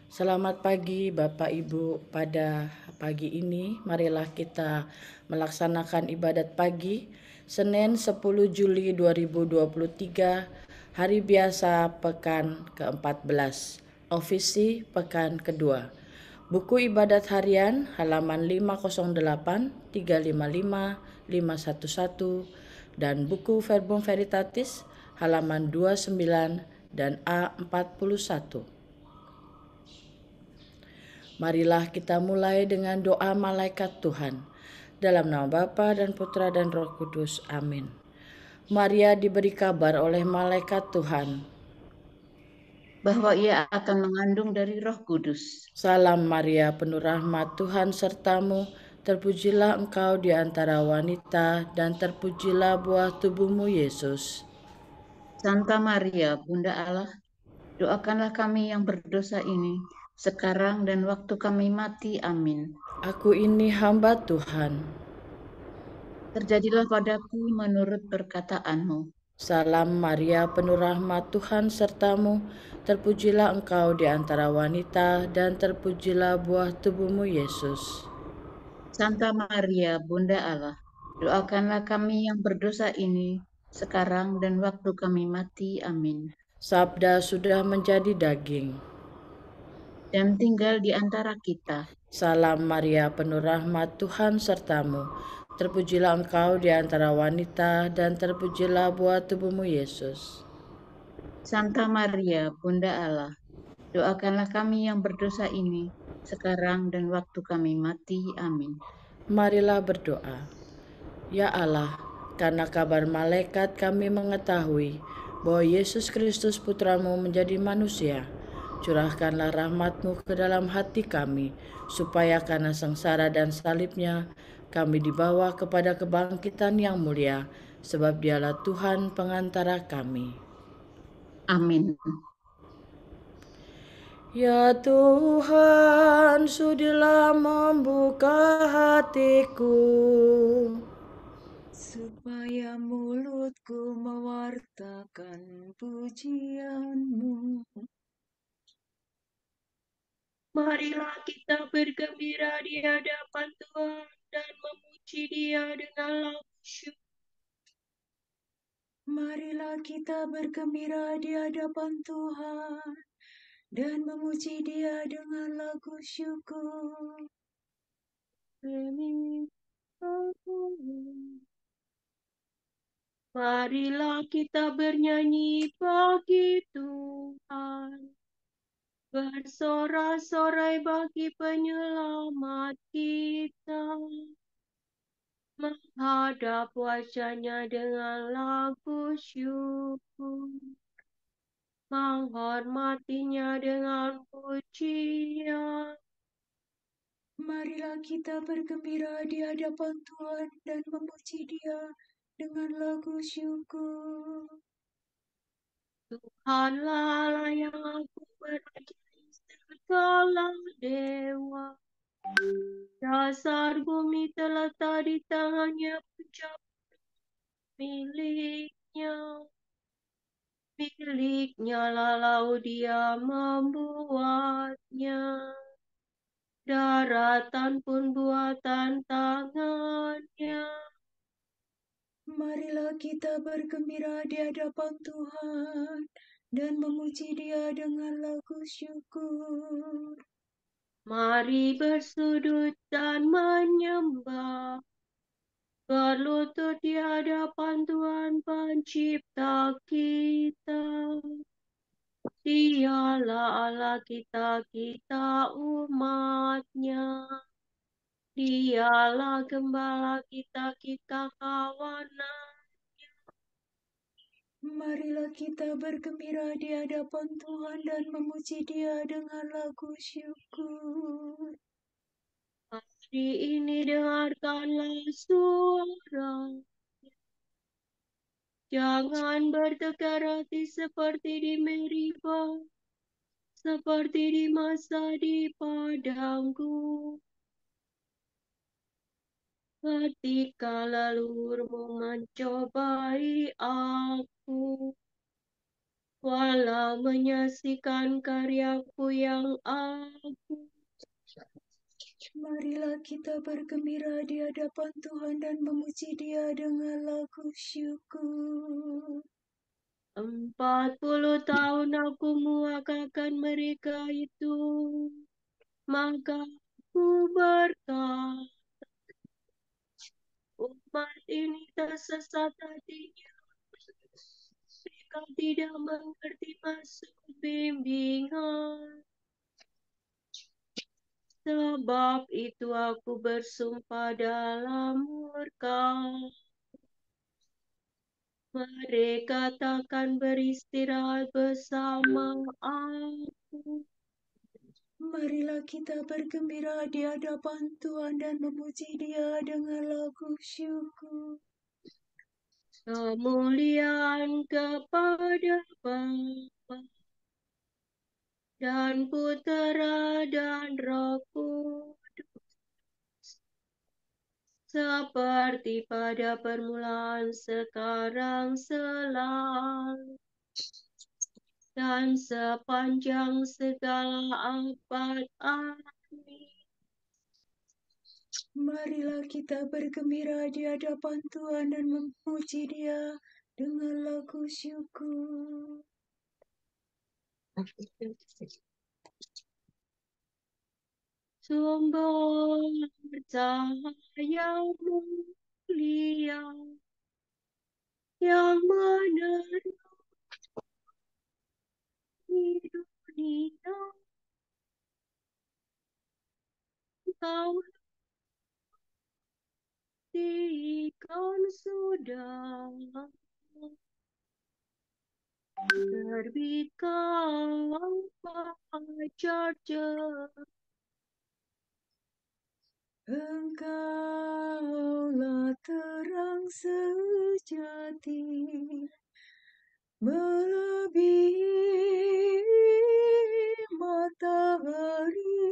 Selamat pagi Bapak Ibu. Pada pagi ini marilah kita melaksanakan ibadat pagi Senin 10 Juli 2023, hari biasa pekan ke-14, ofisi pekan kedua. Buku ibadat harian halaman 508, 355, 511 dan buku Verbum Veritatis halaman 29 dan A41. Marilah kita mulai dengan doa malaikat Tuhan. Dalam nama Bapa dan Putra dan Roh Kudus. Amin. Maria diberi kabar oleh malaikat Tuhan. Bahwa ia akan mengandung dari Roh Kudus. Salam Maria, penuh rahmat, Tuhan sertamu. Terpujilah engkau di antara wanita dan terpujilah buah tubuhmu Yesus. Santa Maria, Bunda Allah, doakanlah kami yang berdosa ini, sekarang dan waktu kami mati. Amin. Aku ini hamba Tuhan. Terjadilah padaku menurut perkataanmu. Salam Maria, penuh rahmat, Tuhan sertamu. Terpujilah engkau di antara wanita dan terpujilah buah tubuhmu Yesus. Santa Maria, Bunda Allah, doakanlah kami yang berdosa ini, sekarang dan waktu kami mati. Amin. Sabda sudah menjadi daging. Dan tinggal di antara kita. Salam Maria, penuh rahmat, Tuhan sertamu. Terpujilah engkau di antara wanita dan terpujilah buah tubuhmu Yesus. Santa Maria, Bunda Allah, doakanlah kami yang berdosa ini, sekarang dan waktu kami mati. Amin. Marilah berdoa. Ya Allah, karena kabar malaikat kami mengetahui bahwa Yesus Kristus Putramu menjadi manusia. Curahkanlah rahmat-Mu ke dalam hati kami, supaya karena sengsara dan salibnya, kami dibawa kepada kebangkitan yang mulia, sebab Dialah Tuhan pengantara kami. Amin. Ya Tuhan, sudilah membuka hatiku, supaya mulutku mewartakan pujian-Mu. Marilah kita bergembira di hadapan Tuhan dan memuji Dia dengan lagu syukur. Marilah kita bergembira di hadapan Tuhan dan memuji Dia dengan lagu syukur. Marilah kita bernyanyi bagi Tuhan, bersorak-sorai bagi penyelamat kita, menghadap wajahnya dengan lagu syukur, menghormatinya dengan pujian. Marilah kita bergembira di hadapan Tuhan dan memuji Dia dengan lagu syukur. Tuhanlah Allah yang aku berajai segala dewa. Dasar bumi terletak di tangannya, pencapaian miliknya. Miliknya lalu Dia membuatnya. Daratan pun buatan tangannya. Marilah kita bergembira di hadapan Tuhan dan memuji Dia dengan lagu syukur. Mari bersujud dan menyembah, berlutut di hadapan Tuhan Pencipta kita. Dialah Allah kita, kita umat-Nya. Dialah gembala kita, kita kawanan. Marilah kita bergembira di hadapan Tuhan dan memuji Dia dengan lagu syukur. Hari ini dengarkanlah suara. Jangan bertekar hati seperti di Meribah, seperti di masa di padang gurun. Ketika leluhurmu mencobai aku, walau menyaksikan karyaku yang agung. Marilah kita bergembira di hadapan Tuhan dan memuji Dia dengan lagu syukur. 40 tahun aku mewakilkan mereka itu, maka aku berkata, umat ini tersesat hatinya, mereka tidak mengerti maksud bimbingan. Sebab itu aku bersumpah dalam murka, mereka takkan beristirahat bersama aku. Marilah kita bergembira di hadapan Tuhan dan memuji Dia dengan lagu syukur. Kemuliaan kepada Bapa dan Putera dan Roh Kudus, seperti pada permulaan, sekarang, selalu, dan sepanjang segala abad. Amin. Marilah kita bergembira di hadapan Tuhan dan memuji Dia dengan lagu syukur. Sumber cahaya mulia yang menerangi dunia, Kau berikan sudah terbitkan fajar cerah. Engkaulah terang sejati, melebihi matahari,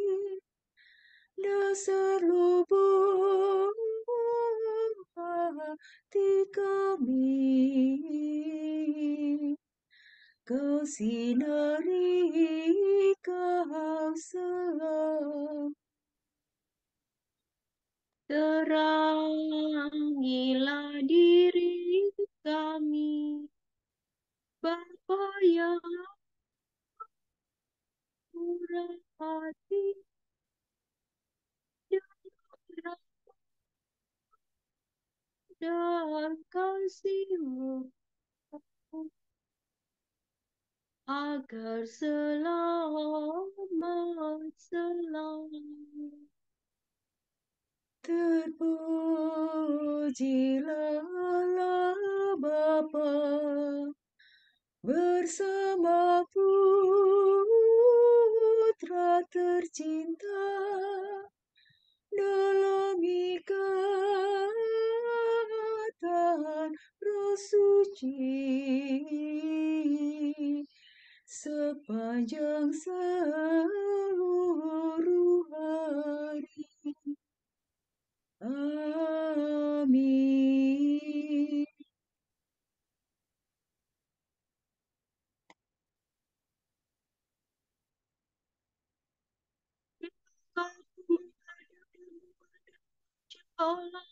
dasar lubuk hati kami. Kau sinari, Kau selalu. Terangilah diri kami, Bapa yang murah hati dan kasih-Mu, agar selamat selalu. Terpujilah Allah Bapa bersama Putra tercinta dalam ikatan Roh Suci sepanjang seluruh hari. Amin. Allah,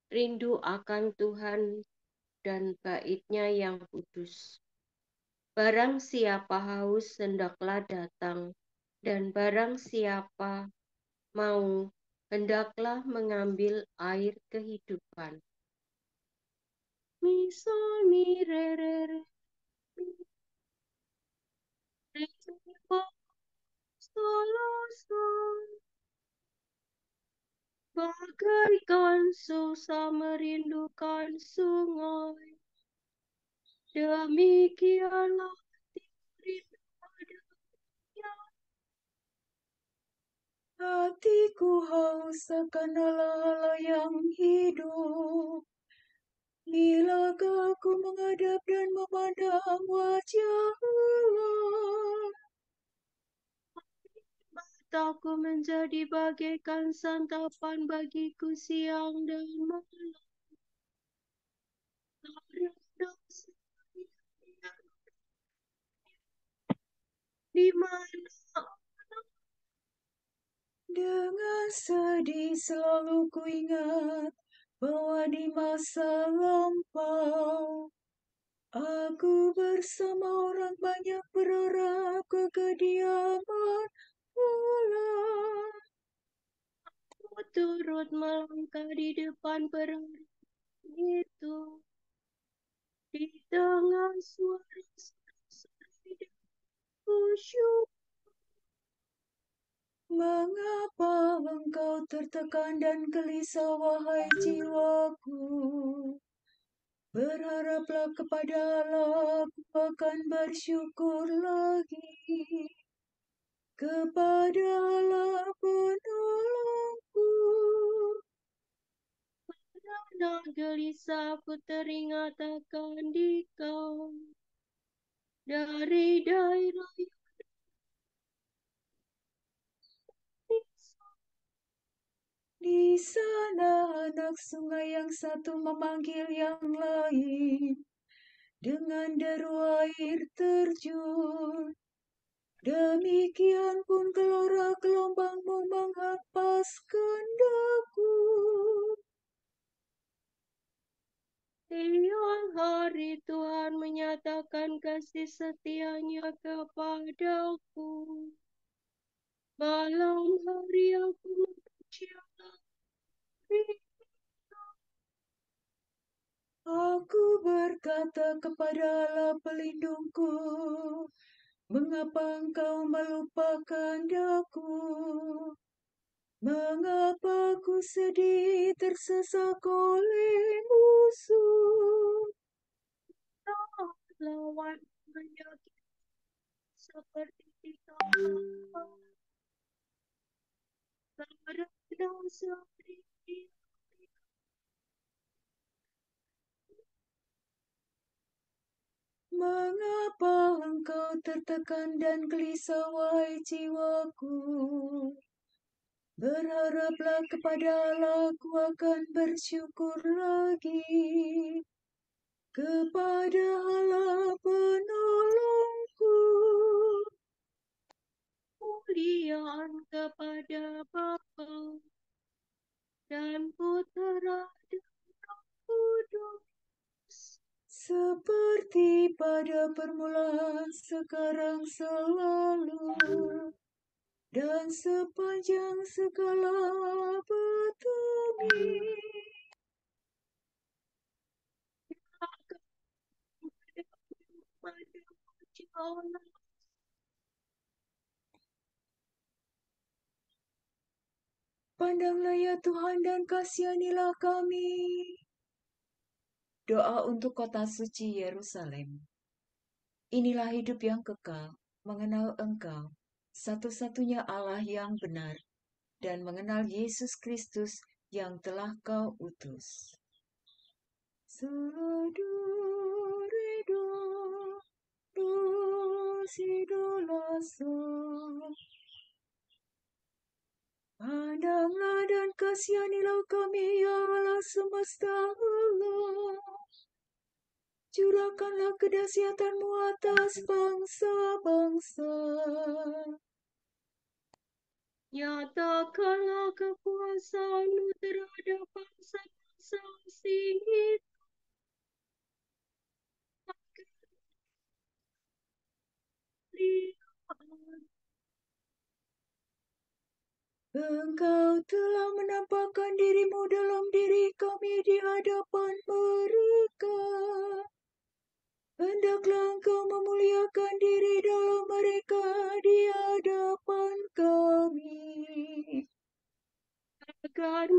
rindu akan Tuhan dan bait-Nya yang kudus. Barang siapa haus, hendaklah datang, dan barang siapa mau, hendaklah mengambil air kehidupan. Misal mi re re re mi re mi fa sol la sol. Bagaikan susah merindukan sungai, demikianlah rindu padanya. Hatiku haus akan Allah yang hidup. Bila aku menghadap dan memandang wajah Allah. hartaku menjadi bagaikan santapan bagiku siang dan malam. Di mana Dengan sedih selalu kuingat bahwa di masa lampau aku bersama orang banyak berharap ke kediaman Allah. aku turut melangkah di depan perang itu, di tengah suara seru dan khusyuk. Mengapa engkau tertekan dan gelisah, wahai jiwaku? Berharaplah kepada Allah, aku akan bersyukur lagi. Kepada Allah penolongku. Karena gelisah aku teringat akan Dikau dari daerah yang Di sana anak sungai yang satu memanggil yang lain dengan deru air terjun. Demikian pun gelora gelombangmu menghempaskan daku. siang hari Tuhan menyatakan kasih setia-Nya kepadaku. Malam hari aku memuji Allah. Aku berkata kepada Allah pelindungku, mengapa engkau melupakan daku? Mengapa aku sedih tersesak oleh musuh? Lawan penyakit seperti kita karena sehari Mengapa engkau tertekan dan gelisah, wahai jiwaku? Berharaplah kepada Allah, aku akan bersyukur lagi. Kepada Allah penolongku. kemuliaan kepada Bapa dan Putera dan Roh Kudus. Seperti pada permulaan, sekarang, selalu, dan sepanjang segala petumi. Pandanglah ya Tuhan dan kasihanilah kami. Doa untuk kota suci Yerusalem. Inilah hidup yang kekal, mengenal Engkau, satu-satunya Allah yang benar, dan mengenal Yesus Kristus yang telah Kau utus. Pandanglah dan kasihanilah kami, ya Allah semesta Allah. Curahkanlah kedahsyatan-Mu atas bangsa-bangsa. Nyatakanlah kekuasaan-Mu terhadap bangsa-bangsa asing itu. Engkau telah menampakkan diri-Mu dalam diri kami di hadapan mereka. Hendaklah Engkau memuliakan diri dalam mereka di hadapan kami. Agar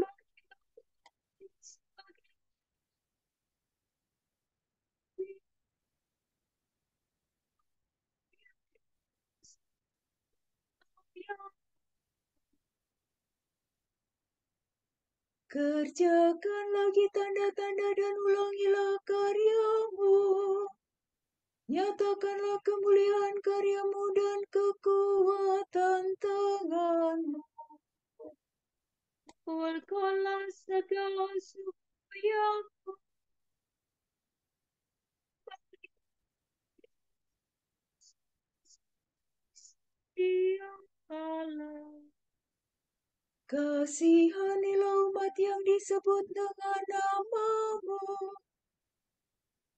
Kerjakan lagi tanda-tanda dan ulangilah karya-Mu. Nyatakanlah kemuliaan karya-Mu dan kekuatan tangan-Mu. Pulihkanlah segala suku yang Dia Allah. Kasihanilah umat yang disebut dengan nama-Mu,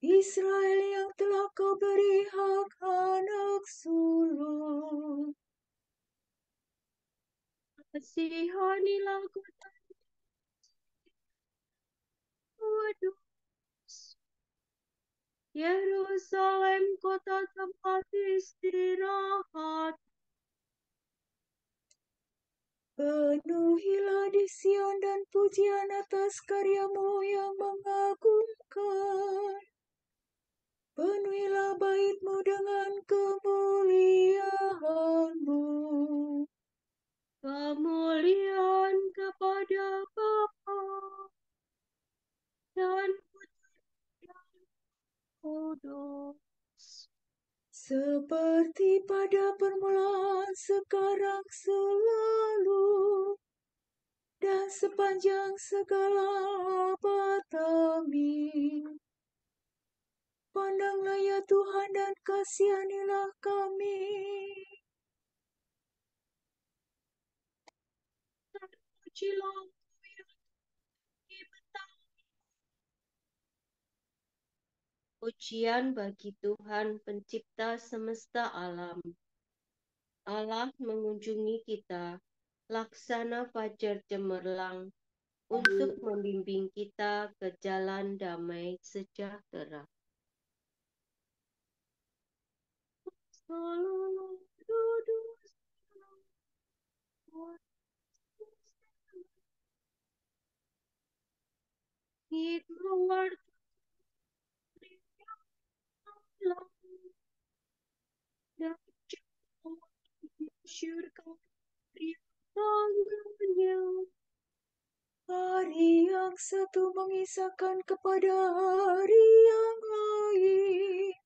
Israel yang telah Kau beri hak anak sulung. Kasihanilah kota Kudus, Yerusalem kota tempat istirahat. Penuhilah di Sion dan pujian atas karya-Mu yang mengagumkan. Penuhilah bait-Mu dengan kemuliaan-Mu. Kemuliaan kepada Bapa dan Putra dan Kudus. Seperti pada permulaan, sekarang, selalu, dan sepanjang segala abad. Amin. Pandanglah ya Tuhan dan kasihanilah kami. Pujilah yang dibentangkan. Pujian bagi Tuhan pencipta semesta alam. Allah mengunjungi kita, laksana fajar cemerlang, untuk membimbing kita ke jalan damai sejahtera. Selalu duduk hikmah dan syurga tangannya. Hari yang satu mengisahkan kepada hari yang lain,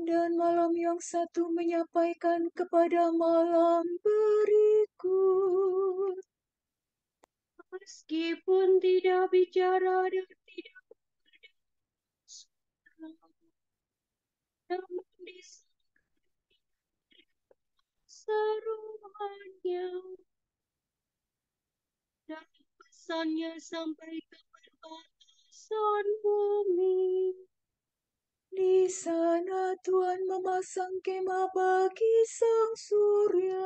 dan malam yang satu menyampaikan kepada malam berikut. Meskipun tidak bicara dan tidak namun seruannya dan pesannya sampai ke perbatasan bumi. Di sana Tuhan memasang kemah bagi sang surya,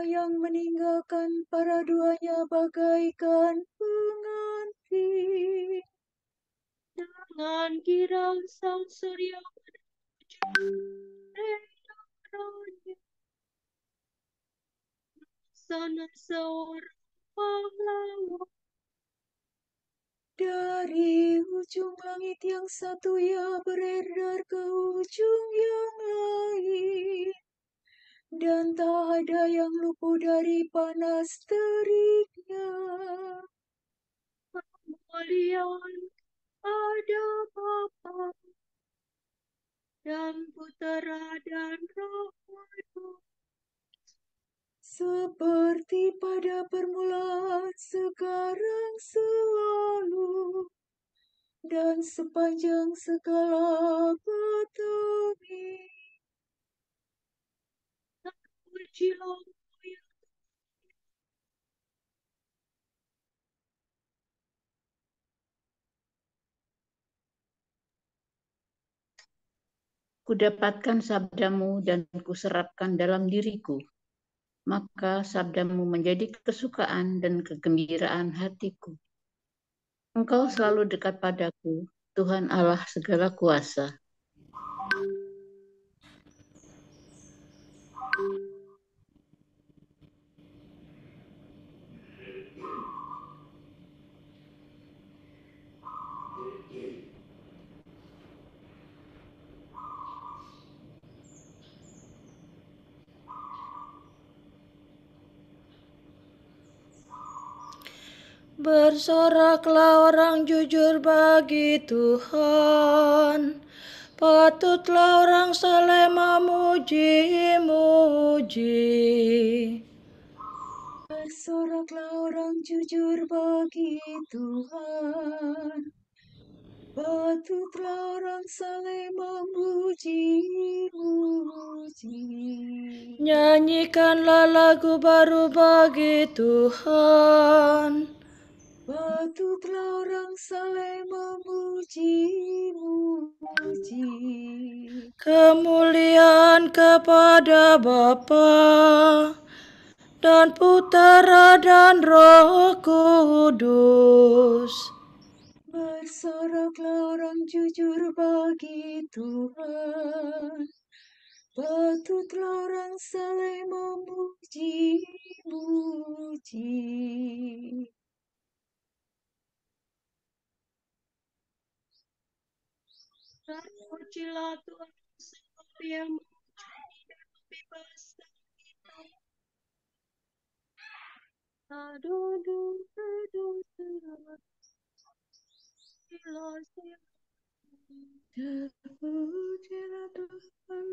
yang meninggalkan para duanya bagaikan pengantin. Jangan kira sang surya menyuruhnya. Sana seorang pahlawan. Dari ujung langit yang satu ia beredar ke ujung yang lain, dan tak ada yang luput dari panas teriknya. Kemuliaan ada Bapa dan Putera dan Roh Kudus. Seperti pada permulaan, sekarang, selalu, dan sepanjang segala abad. Amin. Pujilah yang Kudapatkan sabdamu dan kuserapkan dalam diriku. Maka sabdamu menjadi kesukaan dan kegembiraan hatiku. Engkau selalu dekat padaku, Tuhan Allah segala kuasa. Bersoraklah orang jujur bagi Tuhan, Patutlah orang saleh memuji-muji. Bersoraklah orang jujur bagi Tuhan. Patutlah orang saleh memuji-muji. Nyanyikanlah lagu baru bagi Tuhan. Patutlah orang saleh memuji-muji. Kemuliaan kepada Bapa dan Putera dan Roh Kudus. Bersoraklah orang jujur bagi Tuhan. Patutlah orang saleh memuji-muji. Terpujilah Tuhan sebab Ia menguji dan membebaskan kita. Aduh, Terpujilah Tuhan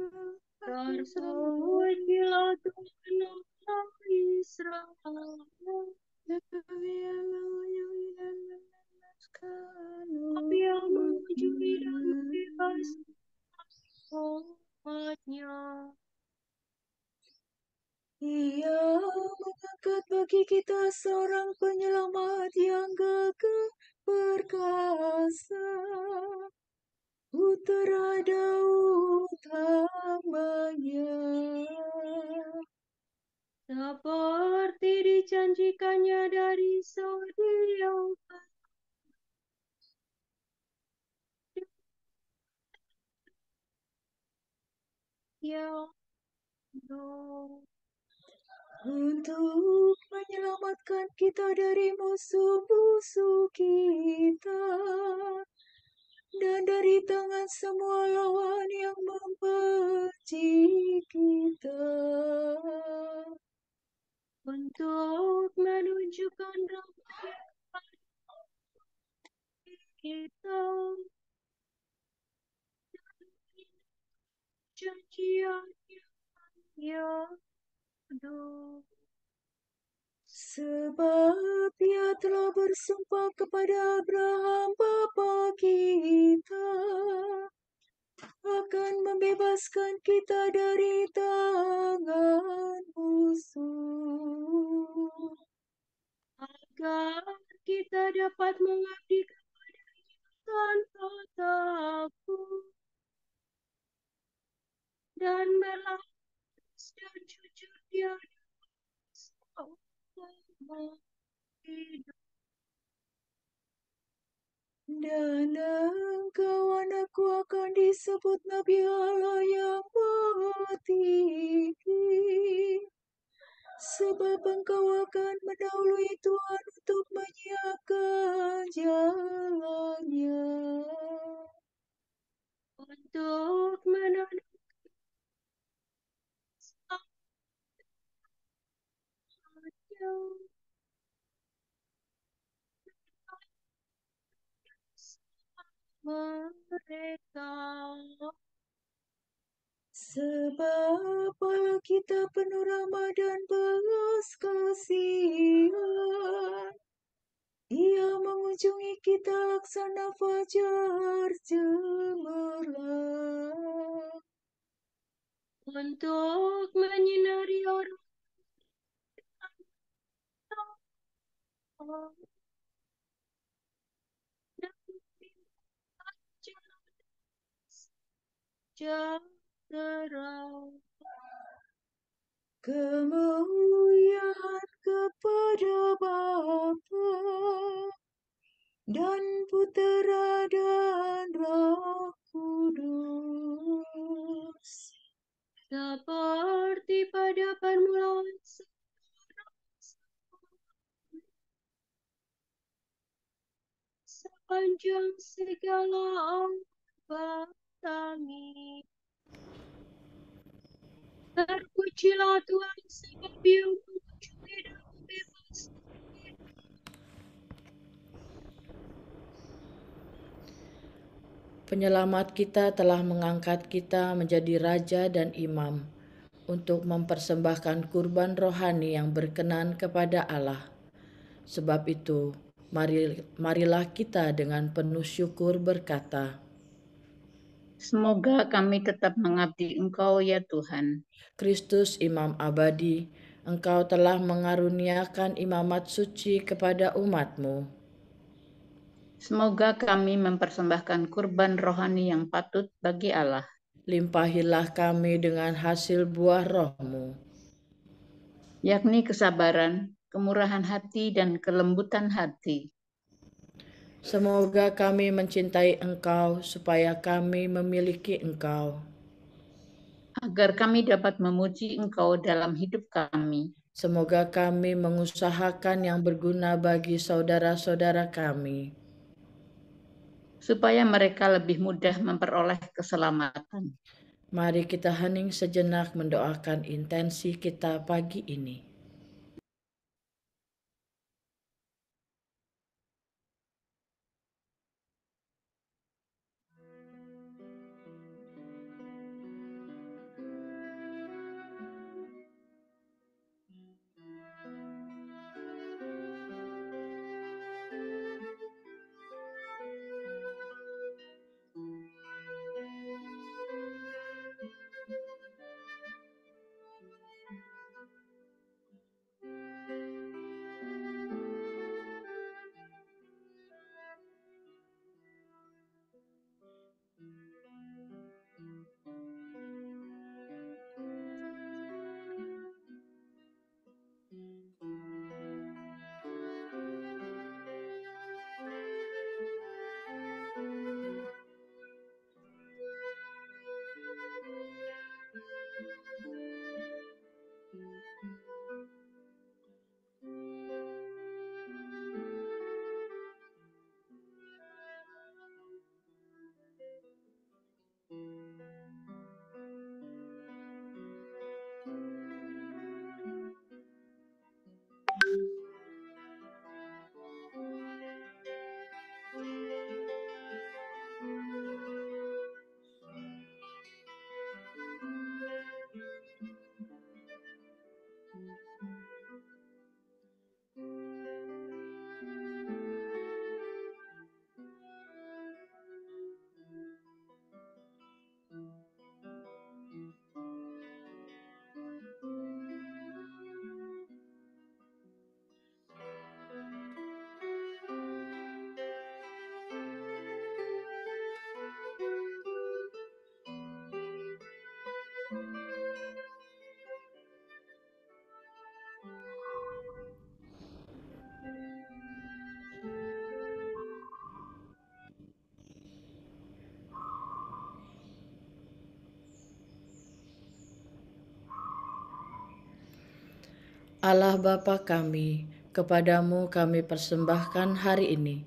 terpujilah Tuhan Allah Israel. Tapi yang mengunjungi dan membebaskan umatnya. Ia mengangkat bagi kita seorang penyelamat yang gagah perkasa, Putera Daud hamba-Nya. Seperti dijanjikannya dari sedia yang Untuk menyelamatkan kita dari musuh-musuh kita dan dari tangan semua lawan yang membenci kita. Untuk menunjukkan rahmat-Nya kepada kita dan janjian-Nya yang hidup. Sebab Ia telah bersumpah kepada Abraham bapa kita akan membebaskan kita dari tangan musuh, Agar kita dapat mengabdi kepada-Nya tanpa takut dan berlaras dan jujur di hadapan Allah hidup. dan engkau anakku akan disebut Nabi Allah yang Maha Tinggi, sebab engkau akan mendahului Tuhan untuk menyiapkan jalannya, Untuk menanam saatnya mereka. sebab Allah kita penuh rahmat dan belas kasihan. Ia mengunjungi kita laksana fajar cemerlang, Untuk menyinari orang dan sejahtera. kemuliaan kepada Bapa dan Putera dan Roh Kudus, Seperti pada permulaan sepanjang segala abad kami. Terpujilah Tuhan sebab Ia mengunjungi dan membebaskan. Penyelamat kita telah mengangkat kita menjadi raja dan imam untuk mempersembahkan kurban rohani yang berkenan kepada Allah. Sebab itu, marilah kita dengan penuh syukur berkata, Semoga kami tetap mengabdi Engkau ya Tuhan. Kristus Imam Abadi, Engkau telah mengaruniakan imamat suci kepada umat-Mu. Semoga kami mempersembahkan kurban rohani yang patut bagi Allah. Limpahilah kami dengan hasil buah roh-Mu, yakni kesabaran, kemurahan hati, dan kelembutan hati. Semoga kami mencintai Engkau supaya kami memiliki Engkau. Agar kami dapat memuji Engkau dalam hidup kami. Semoga kami mengusahakan yang berguna bagi saudara-saudara kami, supaya mereka lebih mudah memperoleh keselamatan. Mari kita hening sejenak mendoakan intensi kita pagi ini. Allah Bapa kami, kepadamu kami persembahkan hari ini.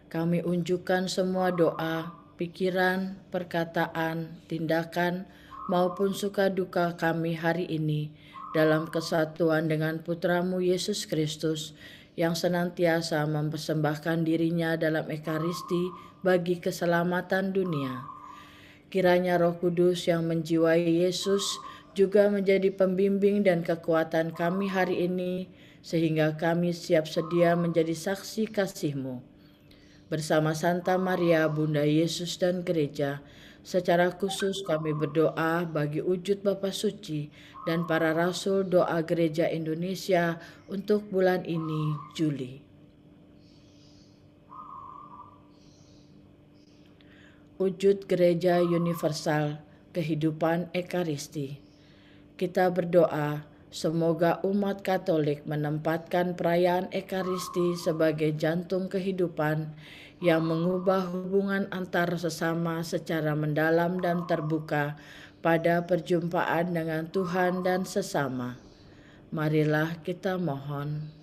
Kami unjukkan semua doa, pikiran, perkataan, tindakan, maupun suka duka kami hari ini dalam kesatuan dengan Putramu Yesus Kristus yang senantiasa mempersembahkan dirinya dalam Ekaristi bagi keselamatan dunia. Kiranya Roh Kudus yang menjiwai Yesus juga menjadi pembimbing dan kekuatan kami hari ini, sehingga kami siap sedia menjadi saksi kasih-Mu. Bersama Santa Maria, Bunda Yesus dan Gereja, secara khusus kami berdoa bagi wujud Bapa Suci dan para Rasul Doa Gereja Indonesia untuk bulan ini, Juli. Wujud Gereja Universal, Kehidupan Ekaristi. Kita berdoa, semoga umat Katolik menempatkan perayaan Ekaristi sebagai jantung kehidupan yang mengubah hubungan antar sesama secara mendalam dan terbuka pada perjumpaan dengan Tuhan dan sesama. Marilah kita mohon.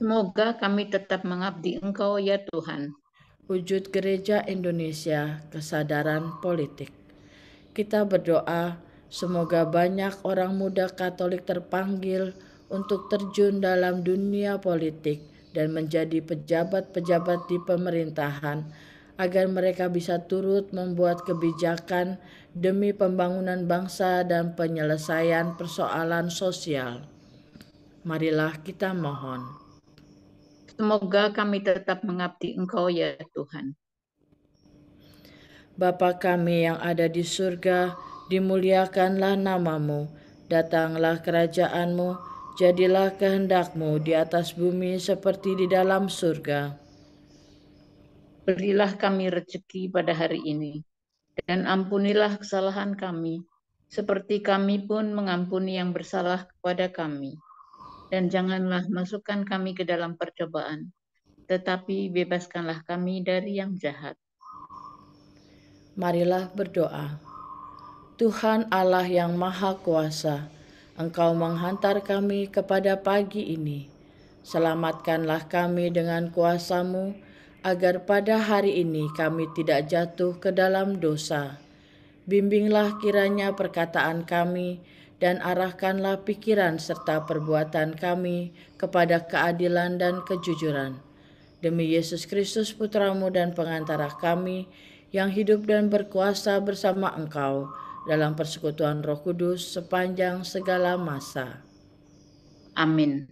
Semoga kami tetap mengabdi Engkau ya Tuhan. Wujud Gereja Indonesia, kesadaran politik. Kita berdoa, semoga banyak orang muda Katolik terpanggil untuk terjun dalam dunia politik dan menjadi pejabat-pejabat di pemerintahan agar mereka bisa turut membuat kebijakan demi pembangunan bangsa dan penyelesaian persoalan sosial. Marilah kita mohon. Semoga kami tetap mengabdi Engkau ya Tuhan. Bapa kami yang ada di surga, dimuliakanlah namamu, datanglah kerajaan-Mu, jadilah kehendak-Mu di atas bumi seperti di dalam surga. Berilah kami rezeki pada hari ini, dan ampunilah kesalahan kami, seperti kami pun mengampuni yang bersalah kepada kami. Dan janganlah masukkan kami ke dalam percobaan, tetapi bebaskanlah kami dari yang jahat. Marilah berdoa. Tuhan Allah yang Maha Kuasa, Engkau menghantar kami kepada pagi ini. Selamatkanlah kami dengan kuasa-Mu, agar pada hari ini kami tidak jatuh ke dalam dosa. Bimbinglah kiranya perkataan kami, dan arahkanlah pikiran serta perbuatan kami kepada keadilan dan kejujuran. Demi Yesus Kristus Putra-Mu dan pengantara kami, yang hidup dan berkuasa bersama Engkau dalam persekutuan Roh Kudus sepanjang segala masa. Amin.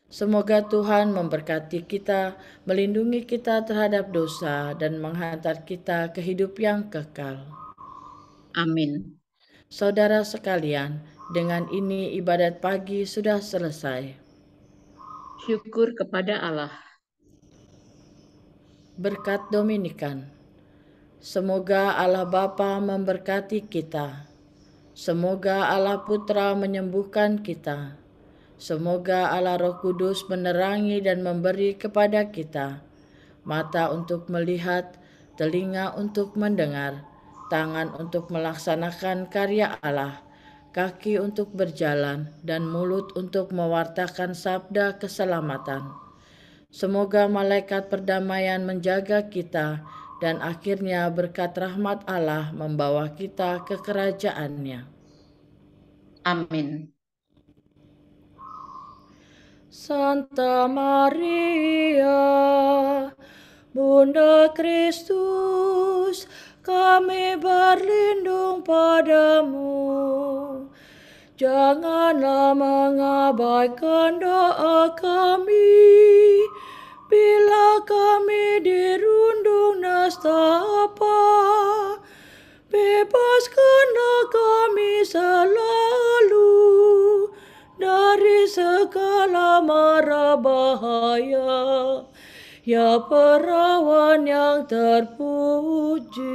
Semoga Tuhan memberkati kita, melindungi kita terhadap dosa, dan menghantar kita ke hidup yang kekal. Amin. Saudara sekalian, dengan ini ibadat pagi sudah selesai. Syukur kepada Allah. Berkat Dominikan. Semoga Allah Bapa memberkati kita. Semoga Allah Putra menyembuhkan kita. Semoga Allah Roh Kudus menerangi dan memberi kepada kita mata untuk melihat, telinga untuk mendengar, tangan untuk melaksanakan karya Allah, kaki untuk berjalan, dan mulut untuk mewartakan sabda keselamatan. Semoga malaikat perdamaian menjaga kita, dan akhirnya berkat rahmat Allah membawa kita ke kerajaan-Nya. Amin. Santa Maria, Bunda Kristus, kami berlindung padamu. Janganlah mengabaikan doa kami, bila kami dirundung nestapa. Bebaskanlah kami selalu dari segala mara bahaya, ya perawan yang terpuji.